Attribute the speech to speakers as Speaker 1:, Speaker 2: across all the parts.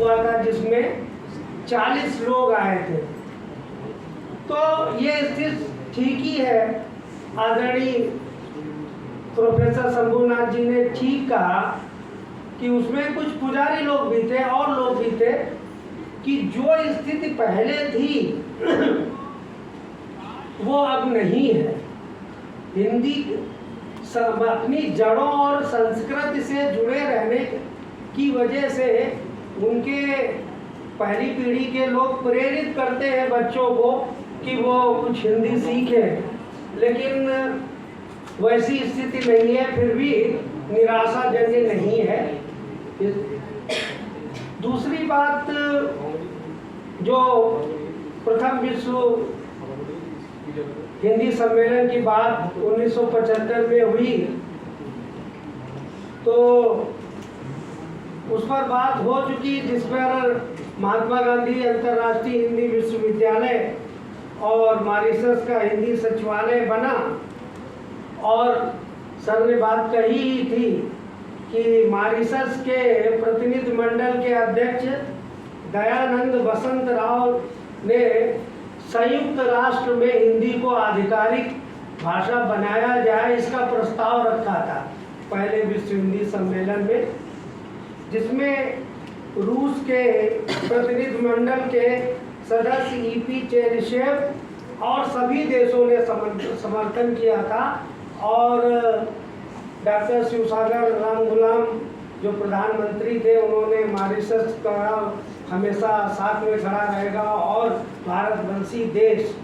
Speaker 1: हुआ था जिसमें 40 लोग आए थे। तो ये स्थिति ठीक ही है। आदरणीय प्रोफेसर शंभुनाथ जी ने ठीक कहा कि उसमें कुछ पुजारी लोग भी थे और लोग भी थे कि जो स्थिति पहले थी वो अब नहीं है। हिंदी अपनी जड़ों और संस्कृति से जुड़े रहने की वजह से उनके पहली पीढ़ी के लोग प्रेरित करते हैं बच्चों को कि वो कुछ हिंदी सीखें, लेकिन वैसी स्थिति नहीं है, फिर भी निराशाजनक नहीं है। दूसरी बात, जो प्रथम विश्व हिंदी सम्मेलन की बात 1975 में हुई, तो उस पर बात हो चुकी, जिस पर महात्मा गांधी अंतर्राष्ट्रीय हिंदी विश्वविद्यालय और मॉरिशस का हिंदी सचिवालय बना, और सर ने बात कही ही थी कि मॉरिशस के प्रतिनिधि मंडल के अध्यक्ष दयानंद वसंत राव ने संयुक्त राष्ट्र में हिंदी को आधिकारिक भाषा बनाया जाए, इसका प्रस्ताव रखा था पहले विश्व हिंदी सम्मेलन में, जिसमें रूस के प्रतिनिधि मंडल के सदस्य ईपी चेरिशेव और सभी देशों ने समर्थन किया था। और डॉक्टर शिवसागर रामगुलाम जो प्रधानमंत्री थे, उन्होंने मॉरिशस का हमेशा साथ में खड़ा रहेगा और भारतवंशी देश।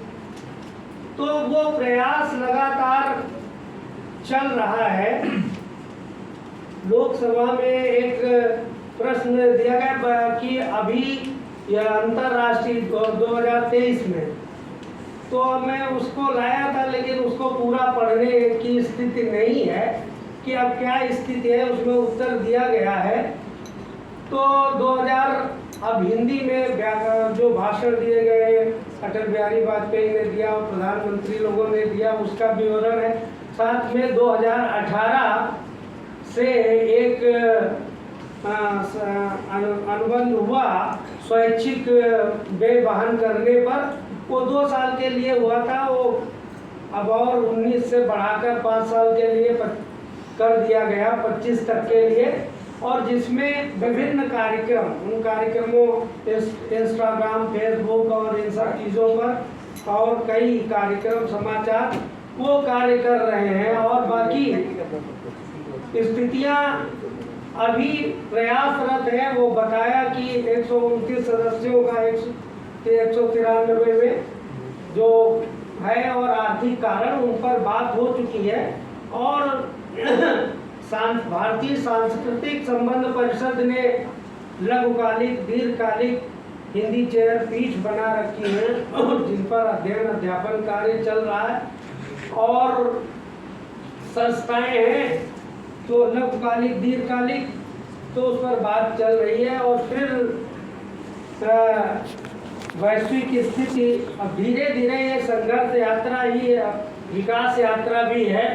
Speaker 1: तो वो प्रयास लगातार चल रहा है। लोकसभा में एक प्रश्न दिया गया कि अभी यह अंतर्राष्ट्रीय 2023 में, तो मैं उसको लाया था, लेकिन उसको पूरा पढ़ने की स्थिति नहीं है कि अब क्या स्थिति है, उसमें उत्तर दिया गया है। तो 2000 अब हिंदी में जो भाषण दिए गए, अटल बिहारी वाजपेयी ने दिया और प्रधानमंत्री लोगों ने दिया, उसका विवरण है। साथ में 2018 से एक अनुबंध हुआ स्वैच्छिक व्यय वहन करने पर, वो 2 साल के लिए हुआ था, वो अब और 19 से बढ़ाकर 5 साल के लिए कर दिया गया, 25 तक के लिए, और जिसमें विभिन्न कार्यक्रम, उन कार्यक्रमों इंस्टाग्राम, फेसबुक और इन सब चीज़ों पर, और कई कार्यक्रम समाचार वो कार्य कर रहे हैं। और बाकी स्थितियां अभी प्रयासरत है। वो बताया कि 129 सदस्यों का 193 में जो है, और आर्थिक कारण उन पर बात हो चुकी है। और भारतीय सांस्कृतिक संबंध परिषद ने लघुकालिक दीर्घकालिक हिंदी चेयर पीठ बना रखी है, जिन पर अध्ययन अध्यापन कार्य चल रहा है, और संस्थाएं हैं तो लघुकालिक दीर्घकालिक, तो उस पर बात चल रही है। और फिर वैश्विक स्थिति, अब धीरे धीरे ये संघर्ष यात्रा ही विकास यात्रा भी है।